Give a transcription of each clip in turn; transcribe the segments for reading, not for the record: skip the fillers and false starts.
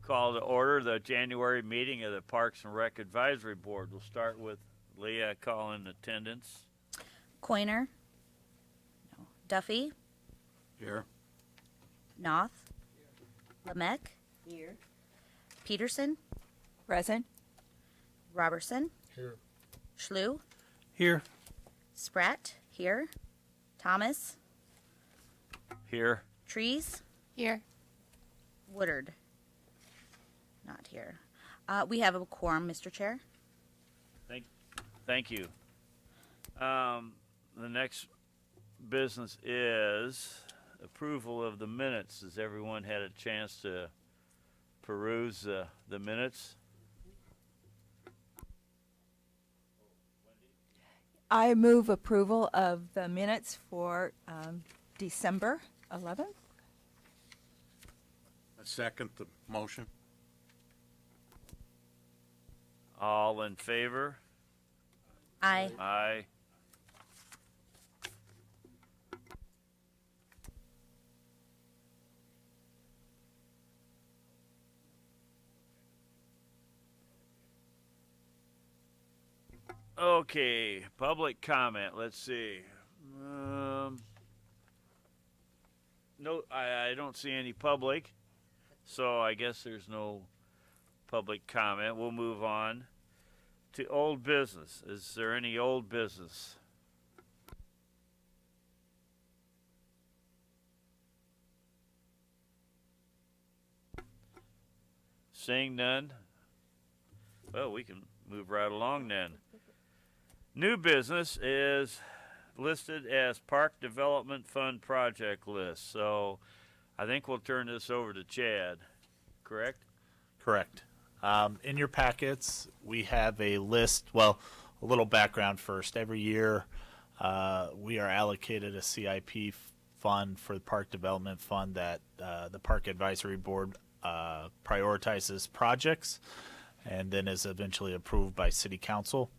call to order the January meeting of the Parks and Rec Advisory Board. We'll start with Leah calling attendance. Coiner. No. Duffy. Here. Noth. Lamech. Here. Peterson. Present. Robertson. Here. Schlew. Here. Spratt. Here. Thomas. Here. Trees. Here. Woodard. Not here. We have a quorum, Mr. Chair. Thank you. The next business is approval of the minutes. Has everyone had a chance to peruse the minutes? I move approval of the minutes for December 11th. I second the motion. All in favor? Aye. Aye. Okay, public comment. Let's see. No, I don't see any public, so I guess there's no public comment. We'll move on to old business. Is there any old business? Seeing none, well, we can move right along then. New business is listed as Park Development Fund project list. So I think we'll turn this over to Chad, correct? Correct. In your packets, we have a list. Well, a little background first. Every year, we are allocated a CIP fund for the Park Development Fund that the Park Advisory Board prioritizes projects and then is eventually approved by City Council.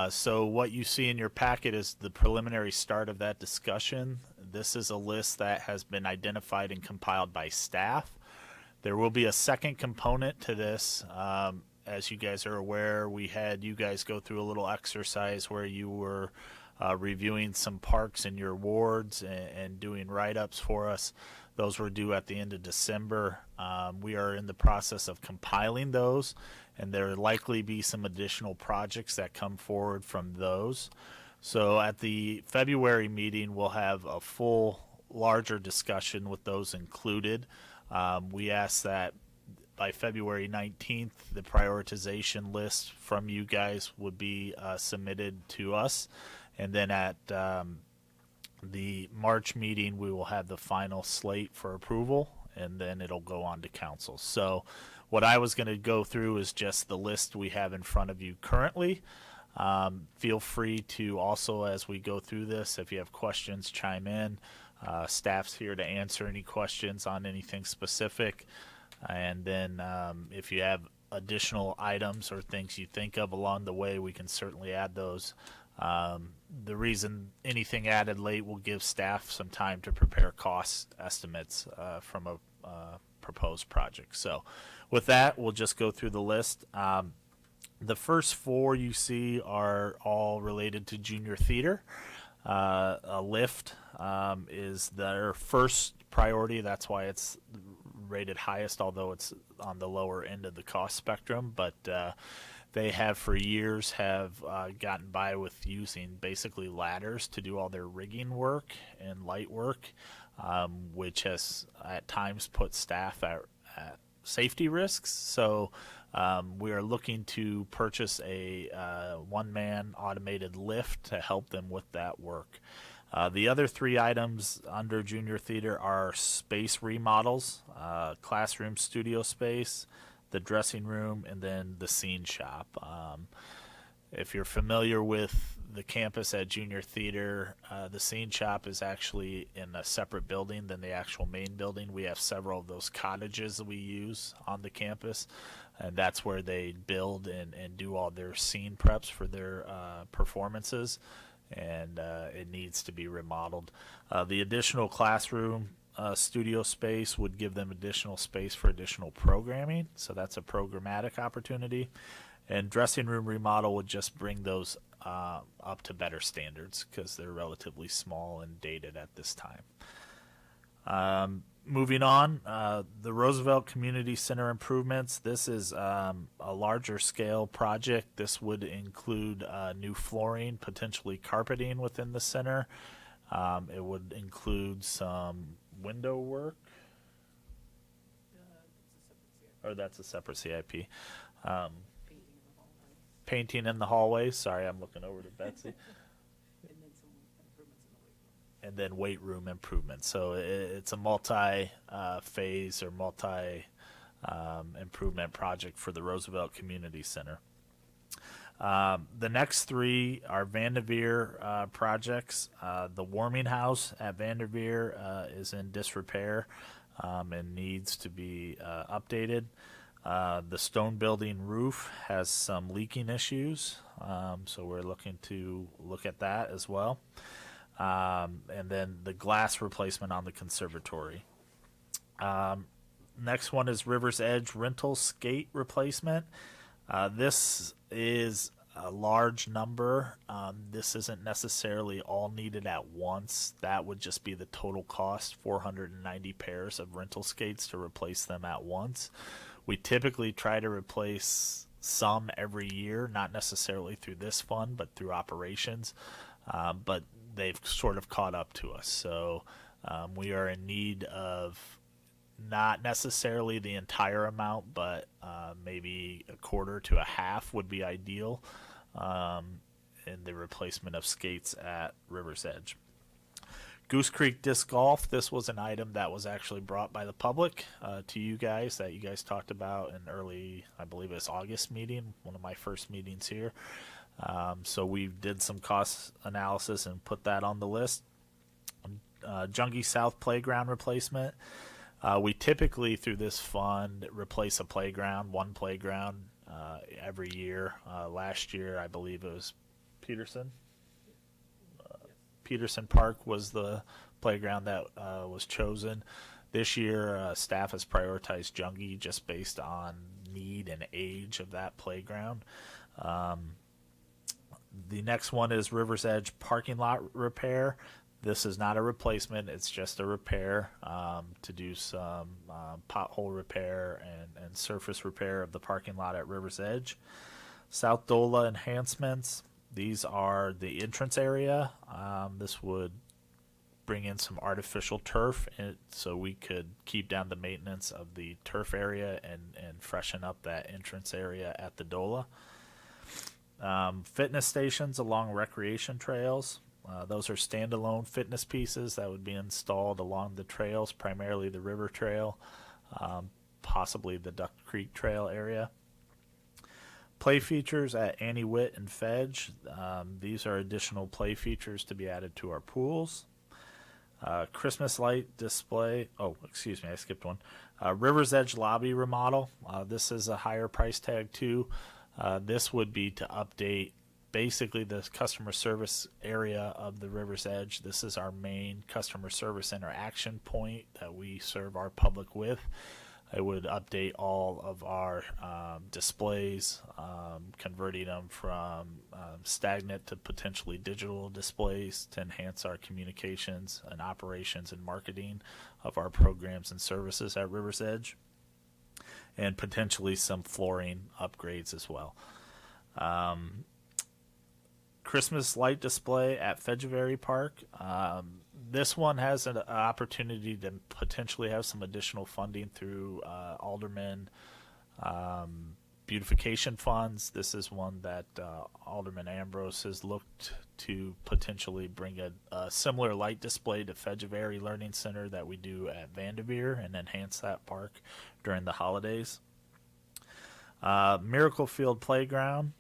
So what you see in your packet is the preliminary start of that discussion. This is a list that has been identified and compiled by staff. There will be a second component to this. As you guys are aware, we had you guys go through a little exercise where you were reviewing some parks in your wards and doing write-ups for us. Those were due at the end of December. We are in the process of compiling those, and there will likely be some additional projects that come forward from those. So at the February meeting, we'll have a full, larger discussion with those included. We ask that by February 19th, the prioritization list from you guys would be submitted to us. And then at the March meeting, we will have the final slate for approval, and then it'll go on to council. So what I was going to go through is just the list we have in front of you currently. Feel free to also, as we go through this, if you have questions, chime in. Staff's here to answer any questions on anything specific. And then if you have additional items or things you think of along the way, we can certainly add those. The reason anything added late will give staff some time to prepare cost estimates from a proposed project. So with that, we'll just go through the list. The first four you see are all related to junior theater. A lift is their first priority. That's why it's rated highest, although it's on the lower end of the cost spectrum. But they have for years have gotten by with using basically ladders to do all their rigging work and light work, which has at times put staff at safety risks. So we are looking to purchase a one-man automated lift to help them with that work. The other three items under junior theater are space remodels, classroom studio space, the dressing room, and then the scene shop. If you're familiar with the campus at junior theater, the scene shop is actually in a separate building than the actual main building. We have several of those cottages that we use on the campus, and that's where they build and do all their scene preps for their performances, and it needs to be remodeled. The additional classroom studio space would give them additional space for additional programming, so that's a programmatic opportunity. And dressing room remodel would just bring those up to better standards because they're relatively small and dated at this time. Moving on, the Roosevelt Community Center improvements. This is a larger scale project. This would include new flooring, potentially carpeting within the center. It would include some window work. Or that's a separate CIP. Painting in the hallways. Sorry, I'm looking over to Betsy. And then weight room improvements. So it's a multi-phase or multi-improvement project for the Roosevelt Community Center. The next three are Vanderveer projects. The warming house at Vanderveer is in disrepair and needs to be updated. The stone building roof has some leaking issues, so we're looking to look at that as well. And then the glass replacement on the conservatory. Next one is River's Edge rental skate replacement. This is a large number. This isn't necessarily all needed at once. That would just be the total cost, 490 pairs of rental skates to replace them at once. We typically try to replace some every year, not necessarily through this fund, but through operations. But they've sort of caught up to us. So we are in need of not necessarily the entire amount, but maybe a quarter to a half would be ideal in the replacement of skates at River's Edge. Goose Creek Disc Golf, this was an item that was actually brought by the public to you guys that you guys talked about in early, I believe it was August meeting, one of my first meetings here. So we did some cost analysis and put that on the list. Jungie South Playground replacement. We typically, through this fund, replace a playground, one playground every year. Last year, I believe it was Peterson. Peterson Park was the playground that was chosen. This year, staff has prioritized Jungie just based on need and age of that playground. The next one is River's Edge parking lot repair. This is not a replacement. It's just a repair to do some pothole repair and surface repair of the parking lot at River's Edge. South Dola enhancements. These are the entrance area. This would bring in some artificial turf so we could keep down the maintenance of the turf area and freshen up that entrance area at the Dola. Fitness stations along recreation trails. Those are standalone fitness pieces that would be installed along the trails, primarily the River Trail, possibly the Duck Creek Trail area. Play features at Annie Witt and Fedge. These are additional play features to be added to our pools. Christmas light display. Oh, excuse me, I skipped one. River's Edge lobby remodel. This is a higher price tag too. This would be to update basically the customer service area of the River's Edge. This is our main customer service interaction point that we serve our public with. It would update all of our displays, converting them from stagnant to potentially digital displays to enhance our communications and operations and marketing of our programs and services at River's Edge, and potentially some flooring upgrades as well. Christmas light display at Fedgeberry Park. This one has an opportunity to potentially have some additional funding through Alderman beautification funds. This is one that Alderman Ambrose has looked to potentially bring a similar light display to Fedgeberry Learning Center that we do at Vanderveer and enhance that park during the holidays. Miracle Field Playground.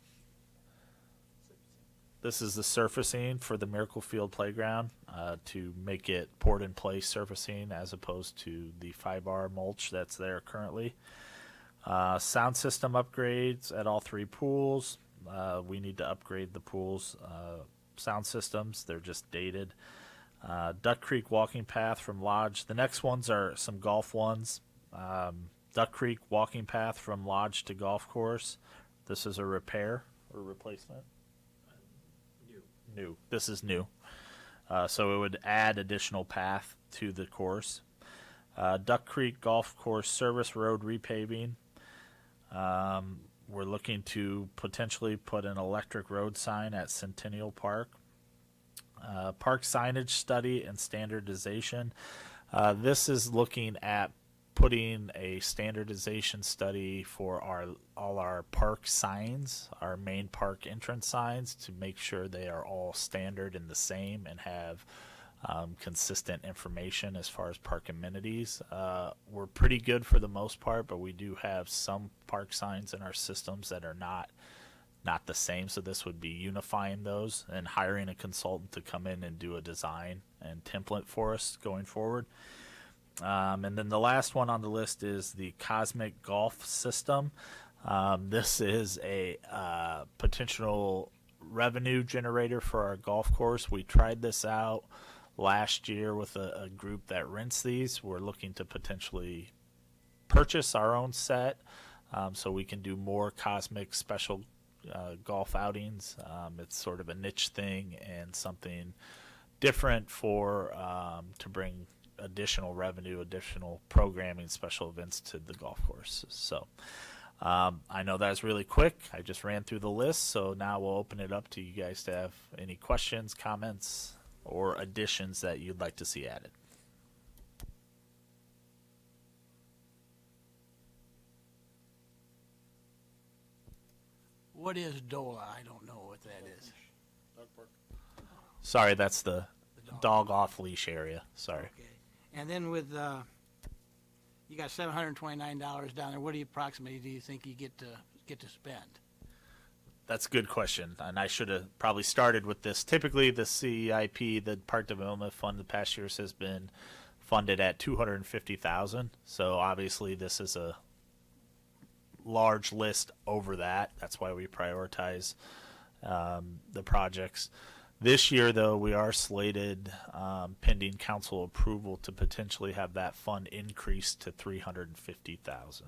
This is the surfacing for the Miracle Field Playground to make it port-in-place surfacing as opposed to the 5R mulch that's there currently. Sound system upgrades at all three pools. We need to upgrade the pools' sound systems. They're just dated. Duck Creek walking path from Lodge. The next ones are some golf ones. Duck Creek walking path from Lodge to golf course. This is a repair or replacement. New. This is new. So it would add additional path to the course. Duck Creek Golf Course Service Road repaving. We're looking to potentially put an electric road sign at Centennial Park. Park signage study and standardization. This is looking at putting a standardization study for all our park signs, our main park entrance signs, to make sure they are all standard and the same and have consistent information as far as park amenities. We're pretty good for the most part, but we do have some park signs in our systems that are not the same, so this would be unifying those and hiring a consultant to come in and do a design and template for us going forward. And then the last one on the list is the Cosmic Golf System. This is a potential revenue generator for our golf course. We tried this out last year with a group that rents these. We're looking to potentially purchase our own set so we can do more Cosmic special golf outings. It's sort of a niche thing and something different for to bring additional revenue, additional programming, special events to the golf course. So I know that's really quick. I just ran through the list, so now we'll open it up to you guys to have any questions, comments, or additions that you'd like to see added. What is DOLA? I don't know what that is. Sorry, that's the dog off leash area. Sorry. Okay. And then with you got $729 down there. What do you approximately do you think you get to spend? That's a good question, and I should have probably started with this. Typically, the CIP, the Park Development Fund, the past years has been funded at $250,000. So obviously, this is a large list over that. That's why we prioritize the projects. This year, though, we are slated, pending council approval, to potentially have that fund increased to $350,000.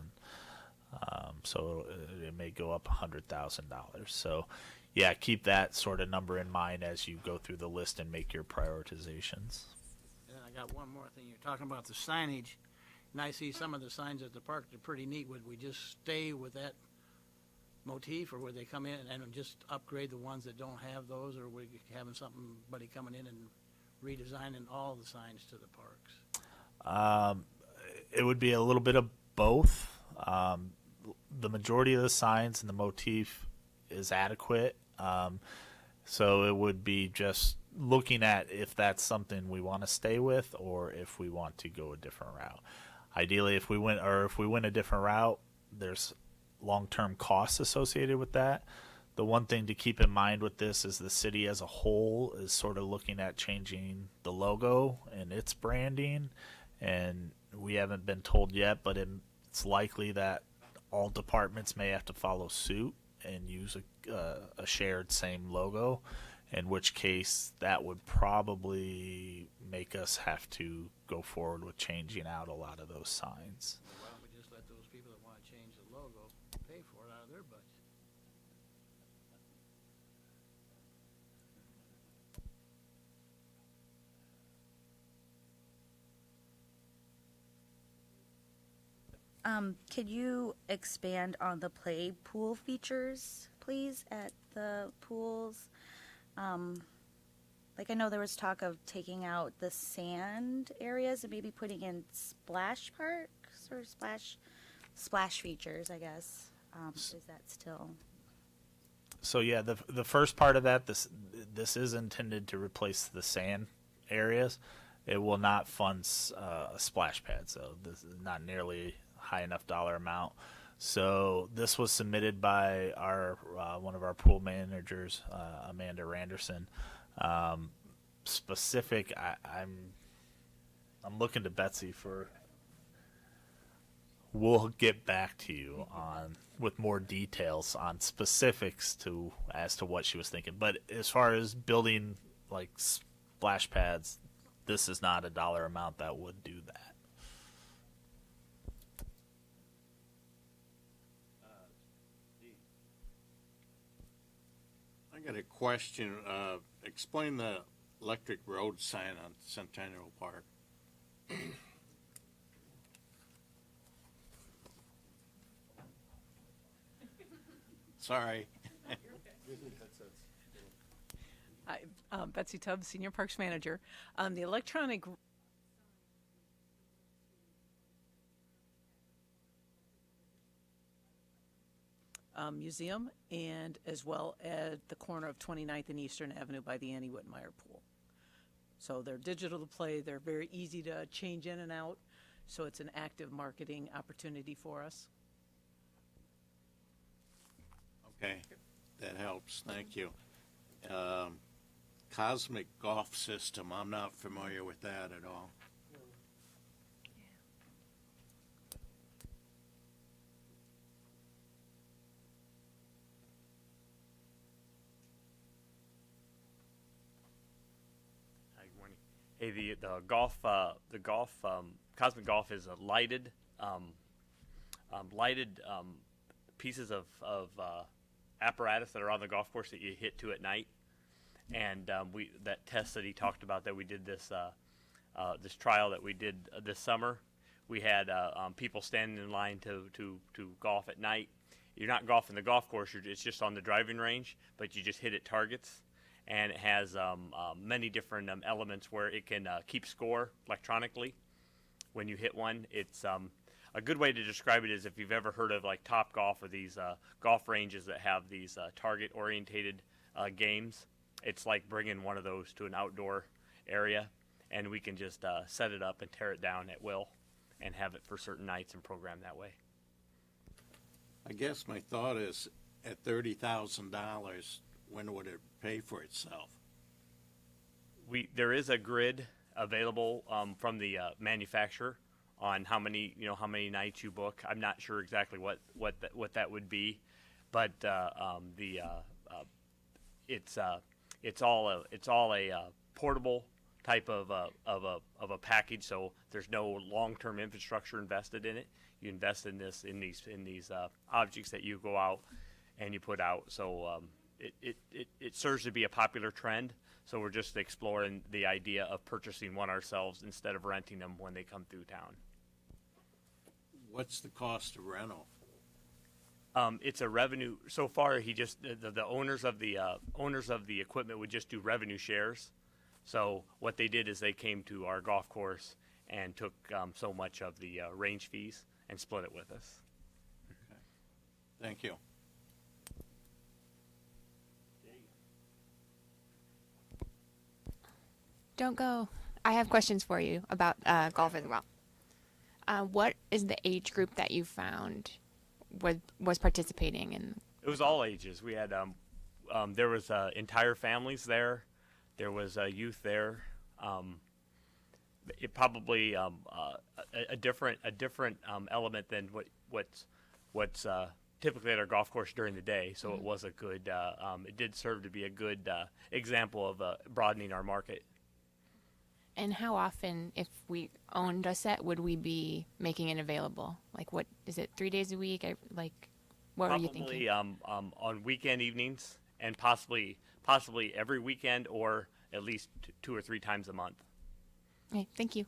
So it may go up $100,000. So, yeah, keep that sort of number in mind as you go through the list and make your prioritizations. And I got one more thing. You're talking about the signage, and I see some of the signs at the park that are pretty neat. Would we just stay with that motif, or would they come in and just upgrade the ones that don't have those, or would we having somebody coming in and redesigning all the signs to the parks? It would be a little bit of both. The majority of the signs and the motif is adequate. So it would be just looking at if that's something we want to stay with or if we want to go a different route. Ideally, if we went a different route, there's long-term costs associated with that. The one thing to keep in mind with this is the city as a whole is sort of looking at changing the logo and its branding, and we haven't been told yet, but it's likely that all departments may have to follow suit and use a shared same logo, in which case that would probably make us have to go forward with changing out a lot of those signs. Why don't we just let those people that want to change the logo pay for it out of their budget? Could you expand on the play pool features, please, at the pools? Like I know there was talk of taking out the sand areas and maybe putting in splash parks or splash features, I guess. Is that still? So yeah, the first part of that, this is intended to replace the sand areas. It will not fund splash pads, though. This is not nearly high enough dollar amount. So this was submitted by our one of our pool managers, Amanda Randerson. Specific, I'm looking to Betsy for. We'll get back to you on with more details on specifics as to what she was thinking. But as far as building like splash pads, this is not a dollar amount that would do that. I got a question. Explain the electric road sign on Centennial Park. Sorry. Hi, Betsy Tubbs, Senior Parks Manager. The electronic museum, and as well at the corner of 29th and Eastern Avenue by the Annie Whitmire Pool. So they're digital to play. They're very easy to change in and out. So it's an active marketing opportunity for us. Okay, that helps. Thank you. Cosmic Golf System, I'm not familiar with that at all. Hi, good morning. Hey, the golf Cosmic Golf is a lighted pieces of apparatus that are on the golf course that you hit to at night. And that test that he talked about that we did this trial that we did this summer, we had people standing in line to golf at night. You're not golfing the golf course; it's just on the driving range, but you just hit at targets, and it has many different elements where it can keep score electronically when you hit one. It's a good way to describe it is if you've ever heard of like Top Golf or these golf ranges that have these target-orientated games. It's like bringing one of those to an outdoor area, and we can just set it up and tear it down at will and have it for certain nights and program that way. I guess my thought is at $30,000, when would it pay for itself? There is a grid available from the manufacturer on how many nights you book. I'm not sure exactly what that would be, but it's all a portable type of a package. So there's no long-term infrastructure invested in it. You invest in these objects that you go out and you put out. So it serves to be a popular trend. So we're just exploring the idea of purchasing one ourselves instead of renting them when they come through town. What's the cost of rental? It's a revenue. So far, the owners of the equipment would just do revenue shares. So what they did is they came to our golf course and took so much of the range fees and split it with us. Okay. Thank you. Don't go. I have questions for you about golf as well. What is the age group that you found was participating in? It was all ages. We had there was entire families there. There was youth there. It probably a different element than what's typically at our golf course during the day. So it was a good. It did serve to be a good example of broadening our market. And how often, if we owned a set, would we be making it available? Like, what is it? 3 days a week? What were you thinking? Probably on weekend evenings, and possibly every weekend, or at least 2 or 3 times a month. Okay, thank you.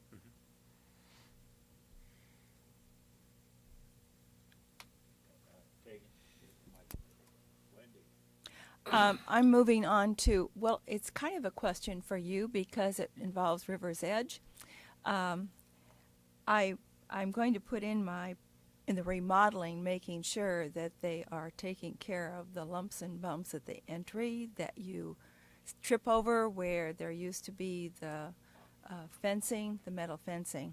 I'm moving on to, well, it's kind of a question for you because it involves River's Edge. I'm going to put in the remodeling, making sure that they are taking care of the lumps and bumps at the entry that you trip over where there used to be the fencing, the metal fencing.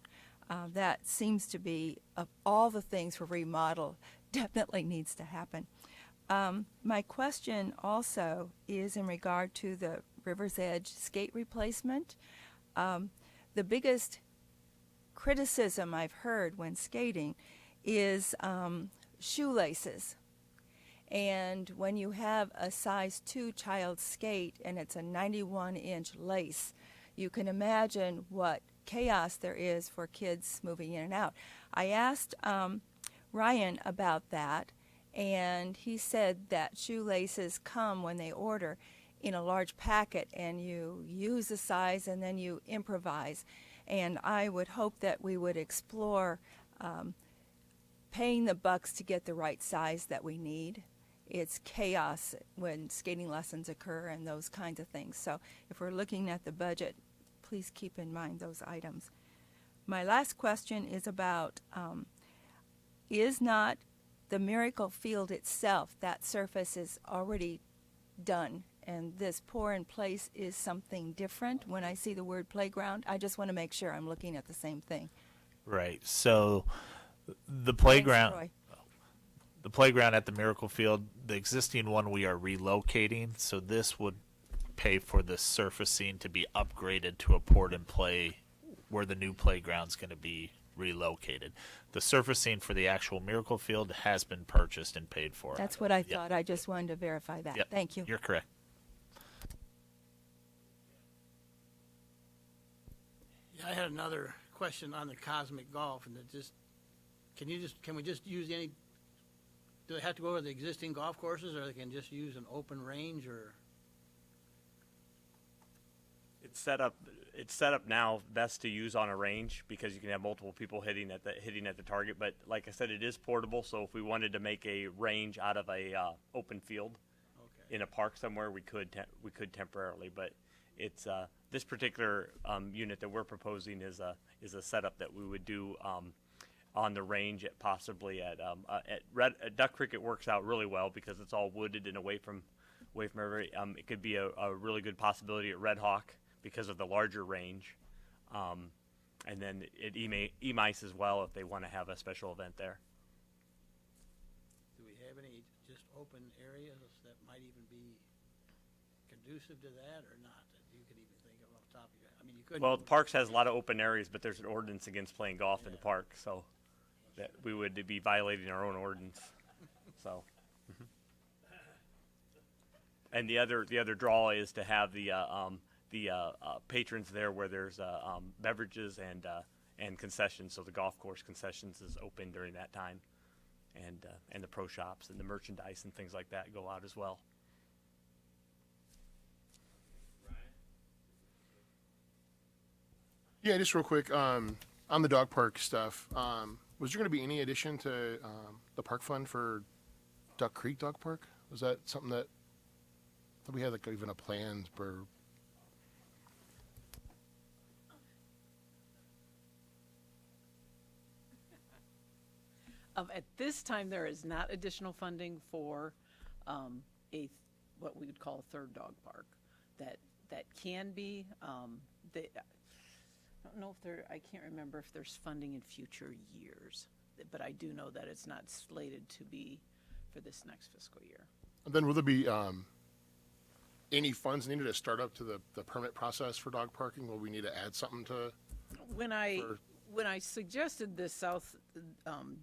That seems to be, of all the things for remodel, definitely needs to happen. My question also is in regard to the River's Edge skate replacement. The biggest criticism I've heard when skating is shoelaces. And when you have a size 2 child skate and it's a 91-inch lace, you can imagine what chaos there is for kids moving in and out. I asked Ryan about that, and he said that shoelaces come when they order in a large packet, and you use the size and then you improvise. And I would hope that we would explore paying the bucks to get the right size that we need. It's chaos when skating lessons occur and those kinds of things. So if we're looking at the budget, please keep in mind those items. My last question is about, is not the Miracle Field itself, that surface is already done, and this pour in place is something different when I see the word playground? I just want to make sure I'm looking at the same thing. Right. So the Thanks, playground. Troy. The playground at the Miracle Field, the existing one we are relocating, so this would pay for the surfacing to be upgraded to a port and play where the new playground's going to be relocated. The surfacing for the actual Miracle Field has been purchased and paid for. That's what I Yep. thought. I just wanted to verify that. Yep. Thank you. You're correct. Yeah, I had another question on the Cosmic Golf, and it just, can we just use any, do they have to go to the existing golf courses, or they can just use an open range, or? It's set up now best to use on a range because you can have multiple people hitting at the target. But like I said, it is portable. So if we wanted to make a range out of a open field Okay. in a park somewhere, we could temporarily. But it's this particular unit that we're proposing is a setup that we would do on the range at possibly at Duck Creek. It works out really well because it's all wooded and away from every. It could be a really good possibility at Red Hawk because of the larger range, and then at E-Mice as well if they want to have a special event there. Do we have any just open areas that might even be conducive to that, or not, that you could even think of off the top of your head? I mean, you could. Well, the parks has a lot of open areas, but there's an ordinance against playing golf in the park, so that we would be violating our own ordinance. So, and the other draw is to have the patrons there where there's beverages and concessions. So the golf course concessions is open during that time, and the pro shops and the merchandise and things like that go out as well. Yeah, just real quick, on the dog park stuff, was there going to be any addition to the park fund for Duck Creek Dog Park? Was that something that we had, like, even a plan for? At this time, there is not additional funding for what we would call a third dog park. That can be. I don't know if I can't remember if there's funding in future years, but I do know that it's not slated to be for this next fiscal year. And then will there be any funds needed to start up to the permit process for dog parking? Will we need to add something to? When I suggested the South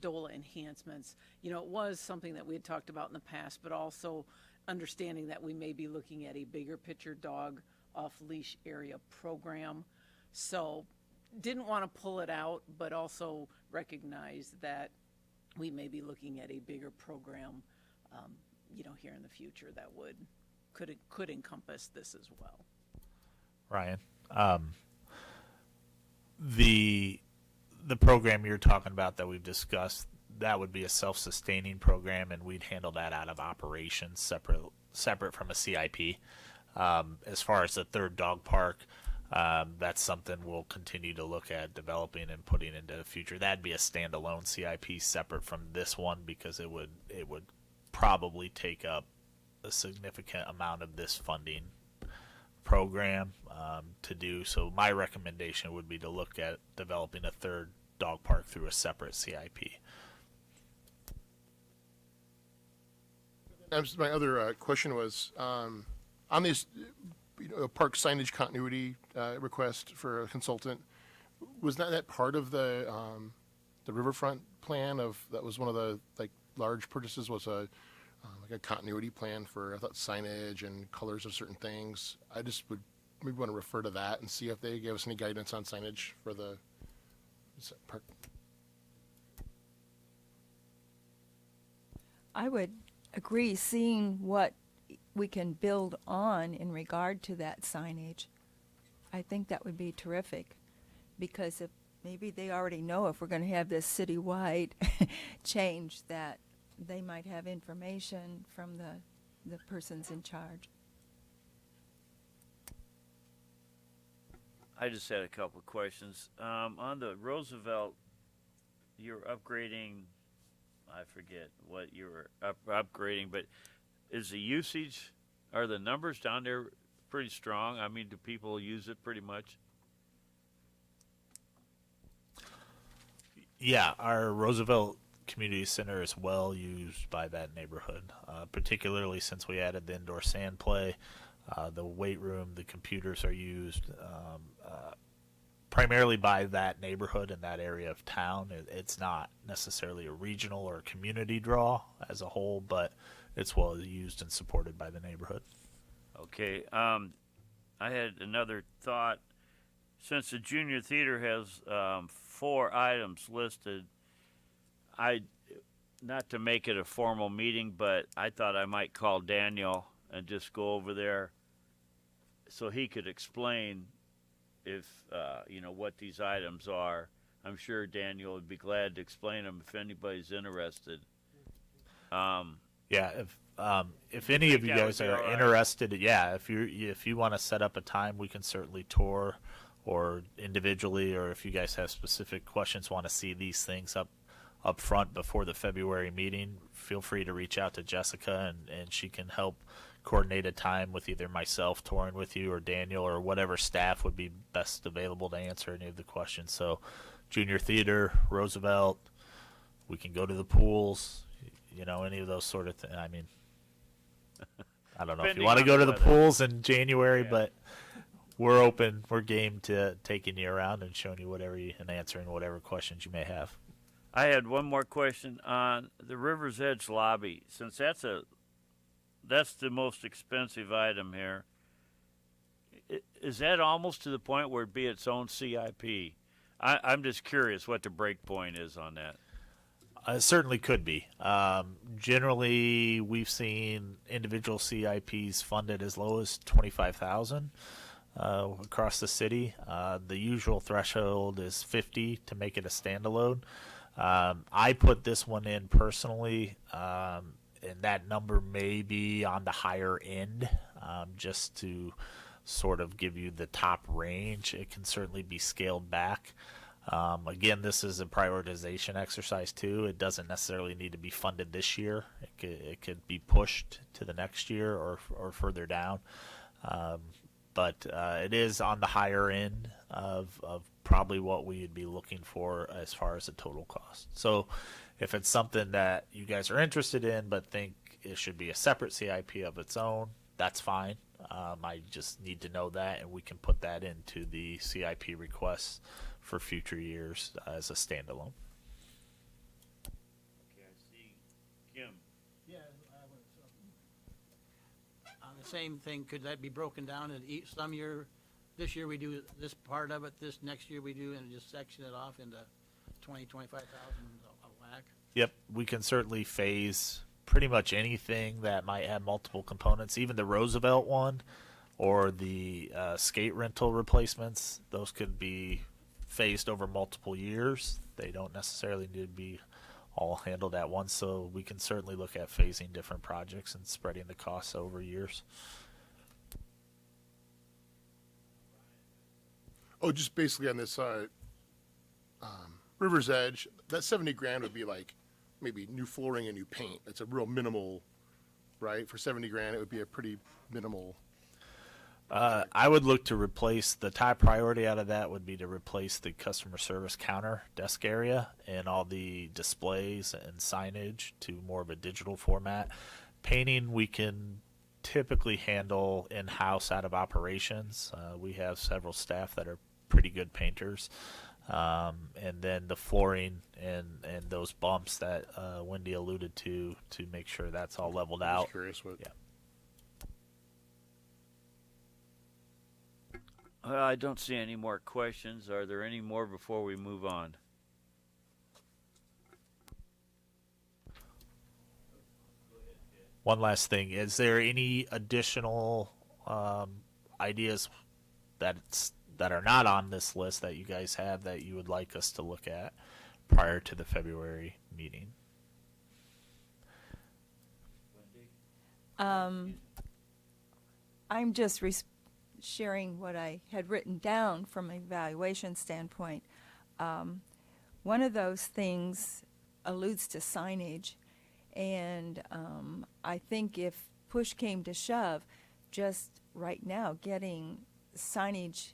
DOLA enhancements, it was something that we had talked about in the past, but also understanding that we may be looking at a bigger picture dog off-leash area program. So didn't want to pull it out, but also recognize that we may be looking at a bigger program, here in the future that could encompass this as well. Ryan, the program you're talking about that we've discussed, that would be a self-sustaining program, and we'd handle that out of operations separate from a CIP. As far as the third dog park, that's something we'll continue to look at developing and putting into the future. That'd be a standalone CIP separate from this one because it would probably take up a significant amount of this funding program to do. So my recommendation would be to look at developing a third dog park through a separate CIP. My other question was on this park signage continuity request for a consultant. Was that part of the riverfront plan? That was one of the large purchases, was a continuity plan for, I thought, signage and colors of certain things. I just would maybe want to refer to that and see if they give us any guidance on signage for the park. I would agree, seeing what we can build on in regard to that signage. I think that would be terrific, because if maybe they already know if we're going to have this citywide change, that they might have information from the persons in charge. I just had a couple of questions. On the Roosevelt, you're upgrading, I forget what you were upgrading, but is the usage, are the numbers down there pretty strong? I mean, do people use it pretty much? Yeah, our Roosevelt Community Center is well used by that neighborhood, particularly since we added the indoor sand play. The weight room, the computers are used primarily by that neighborhood and that area of town. It's not necessarily a regional or a community draw as a whole, but it's well used and supported by the neighborhood. Okay. I had another thought. Since the junior theater has 4 items listed, not to make it a formal meeting, but I thought I might call Daniel and just go over there so he could explain if what these items are. I'm sure Daniel would be glad to explain them if anybody's interested. Yeah, if any of you guys are interested, yeah, if you want to set up a time, we can certainly tour, or individually, or if you guys have specific questions, want to see these things up front before the February meeting, feel free to reach out to Jessica, and she can help coordinate a time with either myself touring with you or Daniel or whatever staff would be best available to answer any of the questions. So junior theater, Roosevelt, we can go to the pools, any of those sort of things. I mean, I don't know if you want to go to the pools in January, but we're open, we're game to taking you around and showing you and answering whatever questions you may have. I had one more question on the River's Edge lobby. Since that's the most expensive item here, is that almost to the point where it'd be its own CIP? I'm just curious what the break point is on that. It certainly could be. Generally, we've seen individual CIPs funded as low as $25,000 across the city. The usual threshold is $50,000 to make it a standalone. I put this one in personally, and that number may be on the higher end, just to sort of give you the top range. It can certainly be scaled back. Again, this is a prioritization exercise too. It doesn't necessarily need to be funded this year. It could be pushed to the next year or further down. But it is on the higher end of probably what we would be looking for as far as the total cost. So if it's something that you guys are interested in but think it should be a separate CIP of its own, that's fine. I just need to know that, and we can put that into the CIP requests for future years as a standalone. Okay, I see. Kim. Yeah, on the same thing, could that be broken down in some year? This year we do this part of it, this next year we do, and just section it off into 25,000 a whack? Yep, we can certainly phase pretty much anything that might have multiple components, even the Roosevelt one or the skate rental replacements. Those could be phased over multiple years. They don't necessarily need to be all handled at once, so we can certainly look at phasing different projects and spreading the costs over years. Oh, just basically on this River's Edge, that $70,000 would be like maybe new flooring and new paint. It's a real minimal, right? For $70,000, it would be a pretty minimal. I would look to replace, the top priority out of that would be to replace the customer service counter desk area and all the displays and signage to more of a digital format. Painting we can typically handle in-house out of operations. We have several staff that are pretty good painters. And then the flooring and those bumps that Wendy alluded to make sure that's all leveled out. Just curious what. Yeah. I don't see any more questions. Are there any more before we move on? One last thing: is there any additional ideas that are not on this list that you guys have that you would like us to look at prior to the February meeting? I'm just sharing what I had written down from an evaluation standpoint. One of those things alludes to signage, and I think if push came to shove, just right now getting signage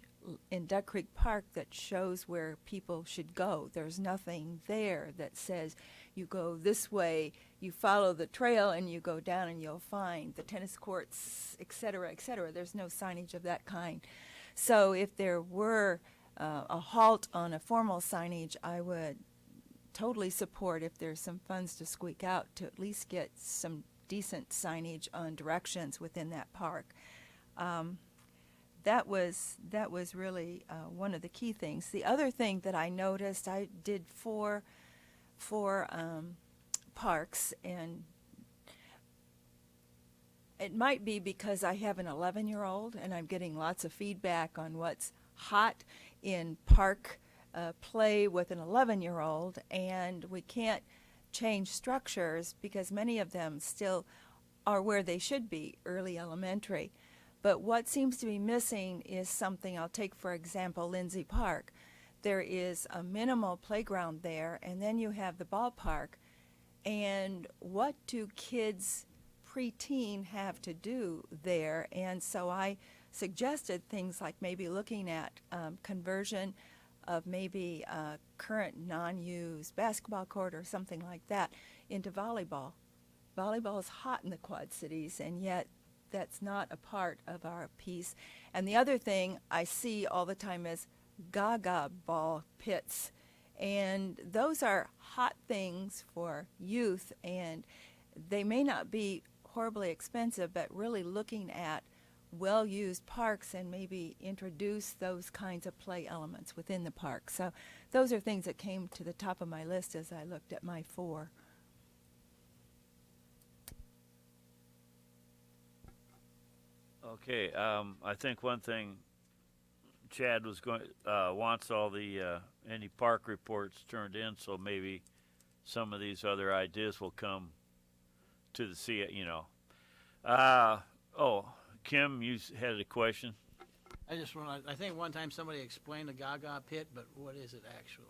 in Duck Creek Park that shows where people should go. There's nothing there that says you go this way, you follow the trail, and you go down and you'll find the tennis courts, et cetera, et cetera. There's no signage of that kind. So if there were a halt on a formal signage, I would totally support if there's some funds to squeak out to at least get some decent signage on directions within that park. That was really one of the key things. The other thing that I noticed, I did four parks, and it might be because I have an 11-year-old and I'm getting lots of feedback on what's hot in park play with an 11-year-old, and we can't change structures because many of them still are where they should be, early elementary. But what seems to be missing is something. I'll take, for example, Lindsay Park. There is a minimal playground there, and then you have the ballpark. And what do kids preteen have to do there? And so I suggested things like maybe looking at conversion of maybe a current non-used basketball court or something like that into volleyball. Volleyball is hot in the Quad Cities, and yet that's not a part of our piece. And the other thing I see all the time is gaga ball pits. And those are hot things for youth, and they may not be horribly expensive, but really looking at well-used parks and maybe introduce those kinds of play elements within the park. So those are things that came to the top of my list as I looked at my four. Okay, I think one thing Chad was going wants all the any park reports turned in, so maybe some of these other ideas will come to the Kim, you had a question. I think one time somebody explained the Gaga pit, but what is it actually?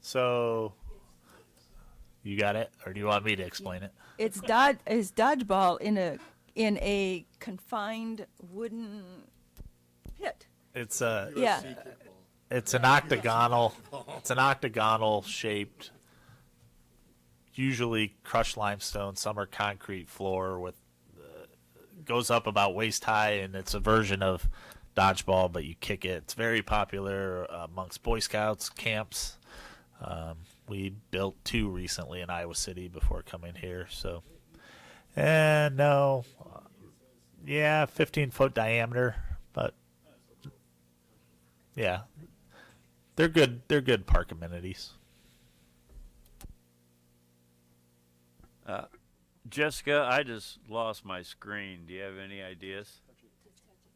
So, you got it, or do you want me to explain it? It's dodgeball in a confined wooden pit. It's Yeah. it's an octagonal. It's an octagonal shaped, usually crushed limestone. Some are concrete floor with goes up about waist high, and it's a version of dodgeball, but you kick it. It's very popular amongst Boy Scouts camps. We built 2 recently in Iowa City before coming here. So, and no, 15-foot diameter, but yeah, they're good. They're good park amenities. Jessica, I just lost my screen. Do you have any ideas?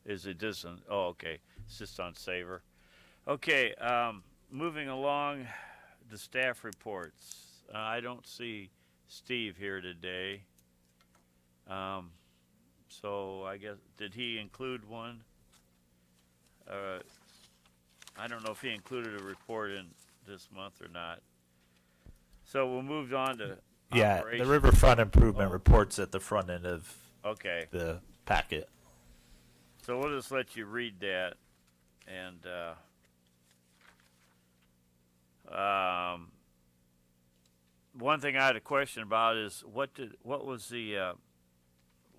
Is it just on? Oh, okay. It's just on Saver. Okay, moving along, the staff reports. I don't see Steve here today. So I guess, did he include one? I don't know if he included a report in this month or not. So we'll move on to Yeah, operations. the riverfront improvement reports at the front end of Okay. the packet. So we'll just let you read that, and one thing I had a question about is what was the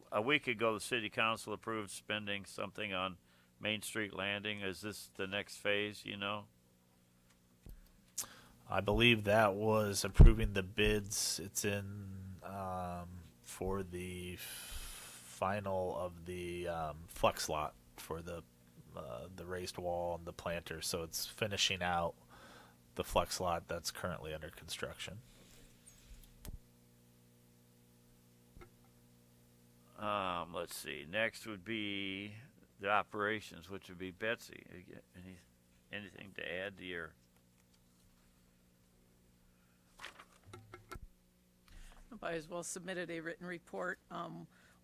a week ago the city council approved spending something on Main Street Landing. Is this the next phase? You know? I believe that was approving the bids. It's in for the final of the flex lot for the raised wall and the planter. So it's finishing out the flex lot that's currently under construction. Let's see. Next would be the operations, which would be Betsy. Anything to add to your? I as well submitted a written report.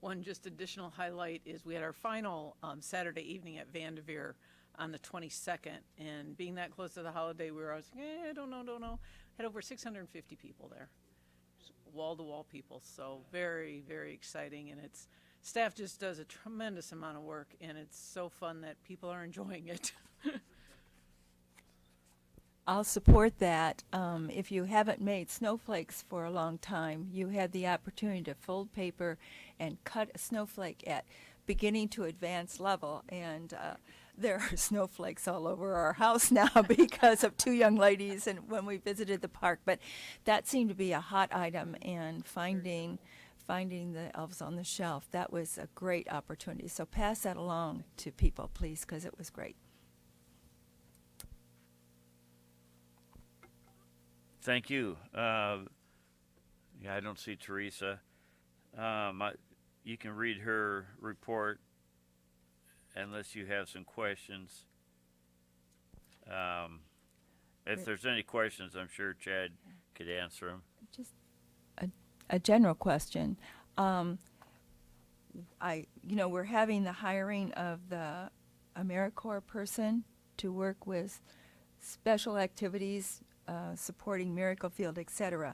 One just additional highlight is we had our final Saturday evening at Vanderveer on the 22nd, and being that close to the holiday, I was like, I don't know. Had over 650 people there, wall-to-wall people. So very, very exciting, and staff just does a tremendous amount of work, and it's so fun that people are enjoying it. I'll support that. If you haven't made snowflakes for a long time, you had the opportunity to fold paper and cut a snowflake at beginning to advanced level. And there are snowflakes all over our house now because of two young ladies and when we visited the park. But that seemed to be a hot item, and finding the elves on the shelf, that was a great opportunity. So pass that along to people, please, because it was great. Thank you. Yeah, I don't see Teresa. You can read her report unless you have some questions. If there's any questions, I'm sure Chad could answer them. Just a general question. We're having the hiring of the AmeriCorps person to work with special activities, supporting Miracle Field, etc.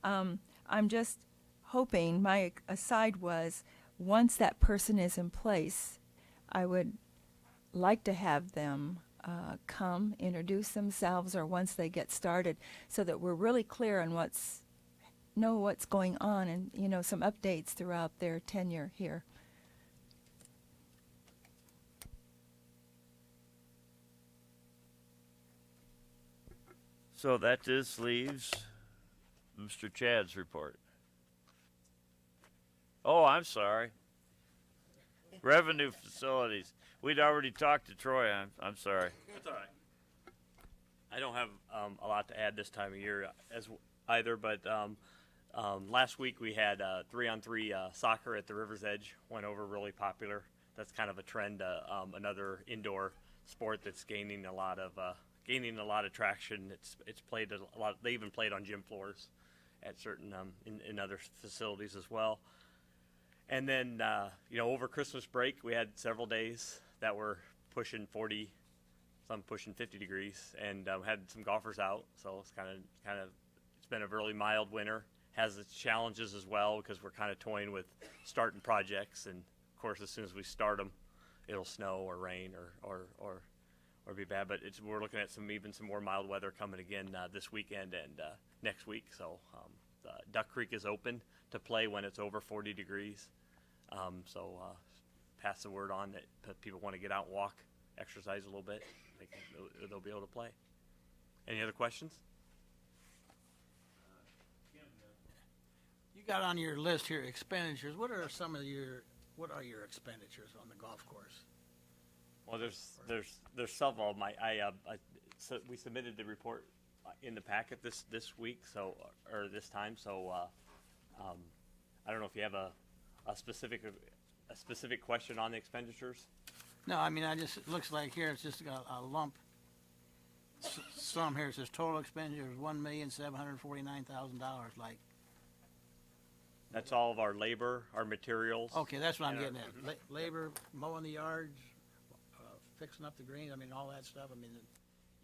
I'm just hoping, my aside was, once that person is in place, I would like to have them come introduce themselves, or once they get started, so that we're really clear on what's going on, and some updates throughout their tenure here. So that just leaves Mr. Chad's report. Oh, I'm sorry. Revenue facilities. We'd already talked to Troy. I'm sorry. That's all right. I don't have a lot to add this time of year either, but last week we had 3-on-3 soccer at the River's Edge. Went over really popular. That's kind of a trend. Another indoor sport that's gaining a lot of traction. It's played a lot. They even played on gym floors at certain in other facilities as well. And then over Christmas break we had several days that were pushing 40, some pushing 50 degrees, and had some golfers out. So it's kind of it's been a really mild winter. Has its challenges as well, because we're kind of toying with starting projects, and of course as soon as we start them, it'll snow or rain or be bad. But we're looking at some more mild weather coming again this weekend and next week. So Duck Creek is open to play when it's over 40 degrees. Pass the word on that people want to get out and walk, exercise a little bit. They'll be able to play. Any other questions? You got on your list here expenditures. What are your expenditures on the golf course? Well, there's several of them. So we submitted the report in the packet this week, or this time. So I don't know if you have a specific question on the expenditures. No, I mean, it looks like here it's just got a lump sum here. It says total expenditures $1,749,000. Like, that's all of our labor, our materials. okay, that's what I'm getting at. Labor, mowing the yards, fixing up the greens. I mean, all that stuff. I mean,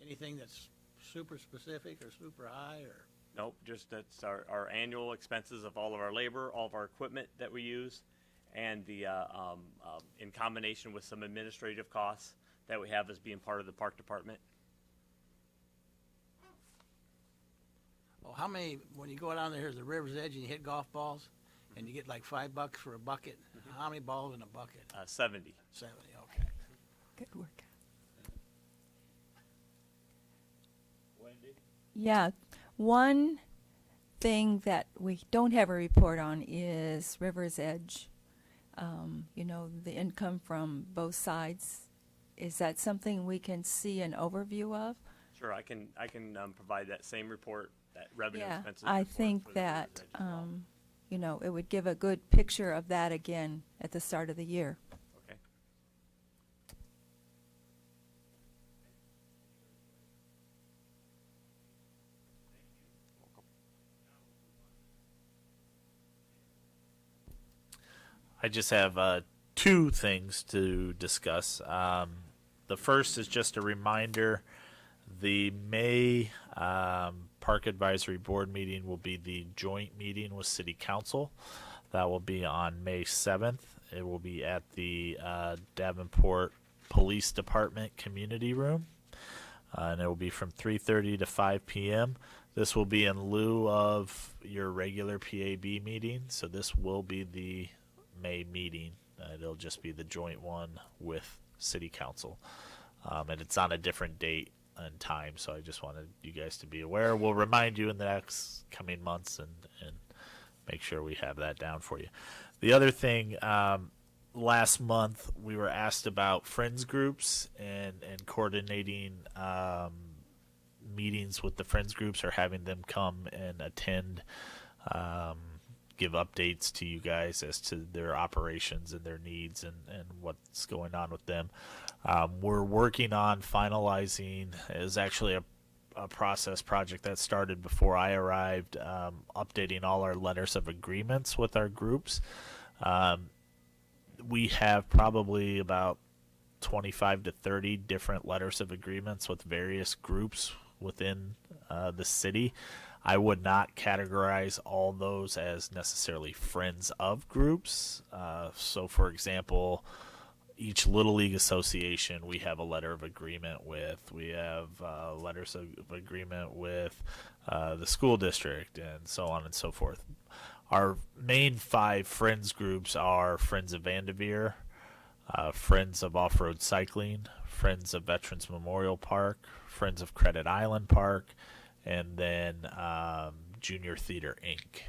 anything that's super specific or super high, or Nope, just that's our annual expenses of all of our labor, all of our equipment that we use, and the in combination with some administrative costs that we have as being part of the park department. well, how many, when you go down there to the river's edge and you hit golf balls and you get like $5 for a bucket, how many balls in a bucket? 70. 70, okay. Good work. Wendy? Yeah, one thing that we don't have a report on is River's Edge. the income from both sides. Is that something we can see an overview of? Sure, I can provide that same report, that revenue Yeah, expenses. I report for think the that, River's Edge as well. it would give a good picture of that again at the start of the year. Okay. I just have two things to discuss. The first is just a reminder: the May Park Advisory Board meeting will be the joint meeting with City Council. That will be on May 7th. It will be at the Davenport Police Department Community Room, and it will be from 3:30 to 5 p.m. This will be in lieu of your regular PAB meeting, so this will be the May meeting. It'll just be the joint one with City Council, and it's on a different date and time, so I just wanted you guys to be aware. We'll remind you in the next coming months and make sure we have that down for you. The other thing, last month we were asked about friends groups and coordinating meetings with the friends groups, or having them come and attend, give updates to you guys as to their operations and their needs and what's going on with them. We're working on finalizing, is actually a process project that started before I arrived, updating all our letters of agreements with our groups. We have probably about 25 to 30 different letters of agreements with various groups within the city. I would not categorize all those as necessarily friends of groups. So, for example, each Little League association we have a letter of agreement with. We have letters of agreement with the school district, and so on and so forth. Our main 5 friends groups are Friends of Vanderveer, Friends of Off-Road Cycling, Friends of Veterans Memorial Park, Friends of Credit Island Park, and then Junior Theater Inc.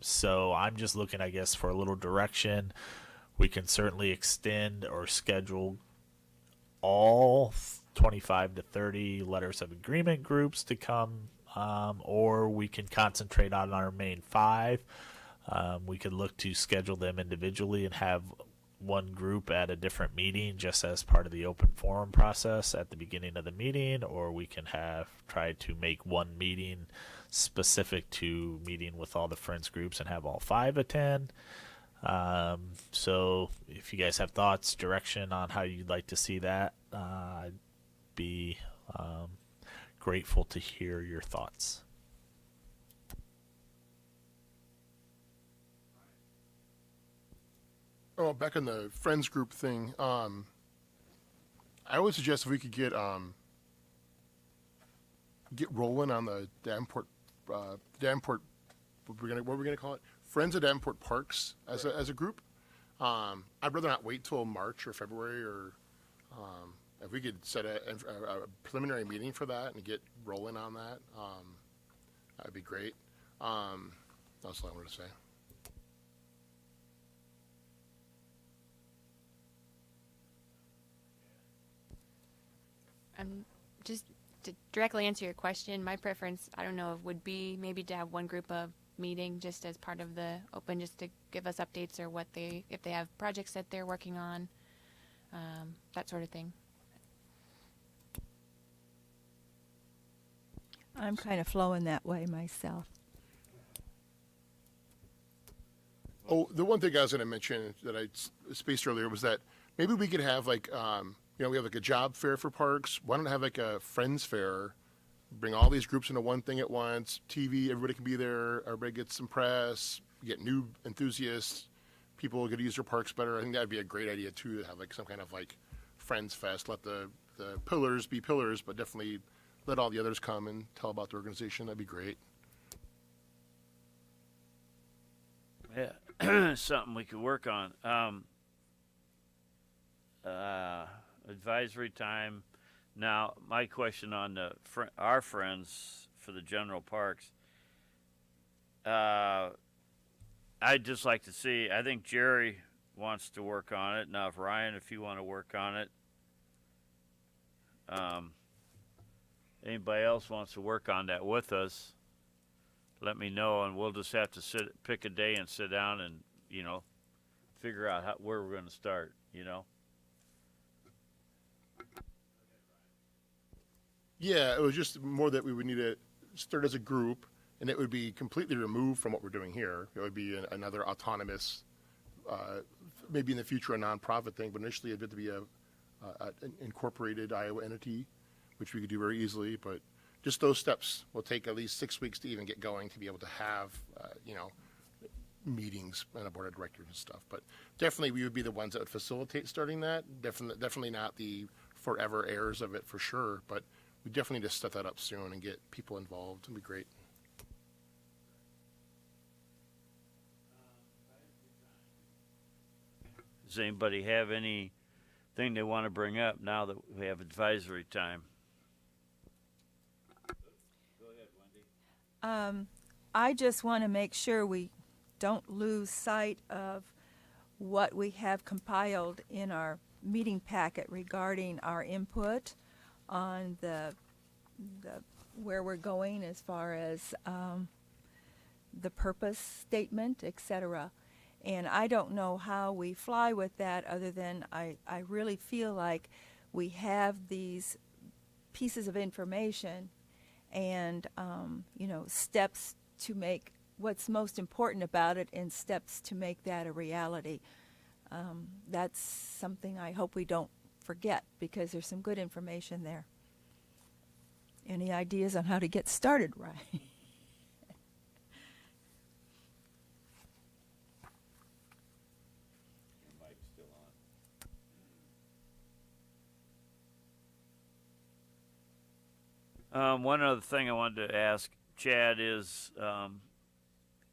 So I'm just looking, I guess, for a little direction. We can certainly extend or schedule all 25 to 30 letters of agreement groups to come, or we can concentrate on our main 5. We could look to schedule them individually and have one group at a different meeting just as part of the open forum process at the beginning of the meeting, or we can try to make one meeting specific to meeting with all the friends groups and have all 5 attend. So if you guys have thoughts, direction on how you'd like to see that, I'd be grateful to hear your thoughts. Oh, back on the friends group thing, I would suggest if we could get rolling on the Davenport, what we're gonna call it, Friends of Davenport Parks as a group. I'd rather not wait till March or February, or if we could set a preliminary meeting for that and get rolling on that, that'd be great. That's all I wanted to say. Just to directly answer your question, my preference, I don't know, would be maybe to have one group of meeting just as part of the open, just to give us updates or if they have projects that they're working on, that sort of thing. I'm kind of flowing that way myself. Oh, the one thing I was going to mention that I spaced earlier was that maybe we could have we have like a job fair for parks. Why don't I have like a friends fair? Bring all these groups into one thing at once. TV, everybody can be there. Everybody gets some press. You get new enthusiasts. People get to use their parks better. I think that'd be a great idea too, to have like some kind of like friends fest. Let the pillars be pillars, but definitely let all the others come and tell about the organization. That'd be great. Yeah, something we could work on. Advisory time. Now, my question on our friends for the general parks. I'd just like to see. I think Jerry wants to work on it. Now, if Ryan, if you want to work on it, anybody else wants to work on that with us, let me know, and we'll just have to pick a day and sit down and, figure out where we're going to start, Yeah, it was just more that we would need to start as a group, and it would be completely removed from what we're doing here. It would be another autonomous, maybe in the future a nonprofit thing, but initially it'd have to be an incorporated Iowa entity, which we could do very easily. But just those steps will take at least 6 weeks to even get going to be able to have, meetings and a board of directors and stuff. But definitely we would be the ones that would facilitate starting that. Definitely not the forever heirs of it for sure, but we definitely need to set that up soon and get people involved. It'd be great. Does anybody have anything they want to bring up now that we have advisory time? Go ahead, Wendy. I just want to make sure we don't lose sight of what we have compiled in our meeting packet regarding our input on the where we're going as far as the purpose statement, etc. And I don't know how we fly with that other than I really feel like we have these pieces of information and, steps to make what's most important about it and steps to make that a reality. That's something I hope we don't forget because there's some good information there. Any ideas on how to get started right? One other thing I wanted to ask Chad is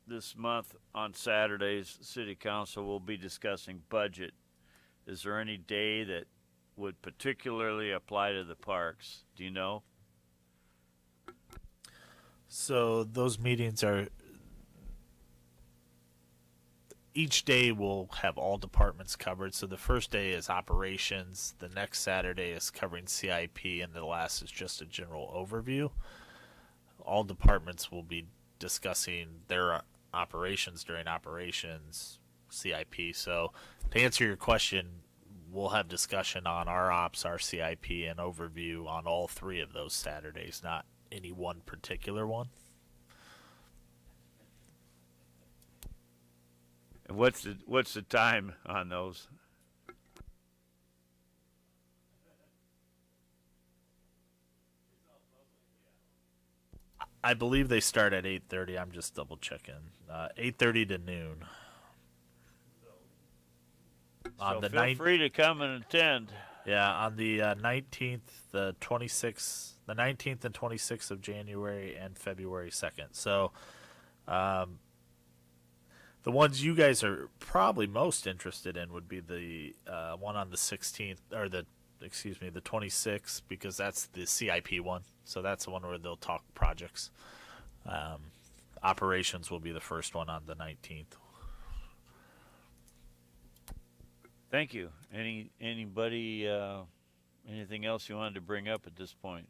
this month on Saturdays, City Council will be discussing budget. Is there any day that would particularly apply to the parks? Do you know? So those meetings are, each day will have all departments covered. So the first day is operations, the next Saturday is covering CIP, and the last is just a general overview. All departments will be discussing their operations during operations, CIP. So to answer your question, we'll have discussion on our ops, our CIP, and overview on all three of those Saturdays, not any one particular one. And what's the time on those? I believe they start at 8:30. I'm just double checking. 8:30 to noon. So feel free to come and attend. Yeah, on the 19th, the 26th, the 19th and 26th of January, and February 2nd. So, the ones you guys are probably most interested in would be the one on the 16th, or the 26th, because that's the CIP one. So that's the one where they'll talk projects. Operations will be the first one on the 19th. Thank you. Anybody anything else you wanted to bring up at this point?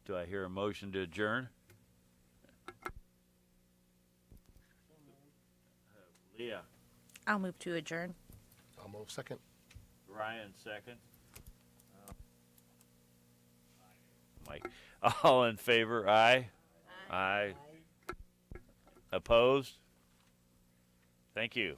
Do I hear a motion to adjourn? Leah. I'll move to adjourn. I'll move second. Ryan, second. Mike. All in favor? Aye. Aye. Opposed? Thank you.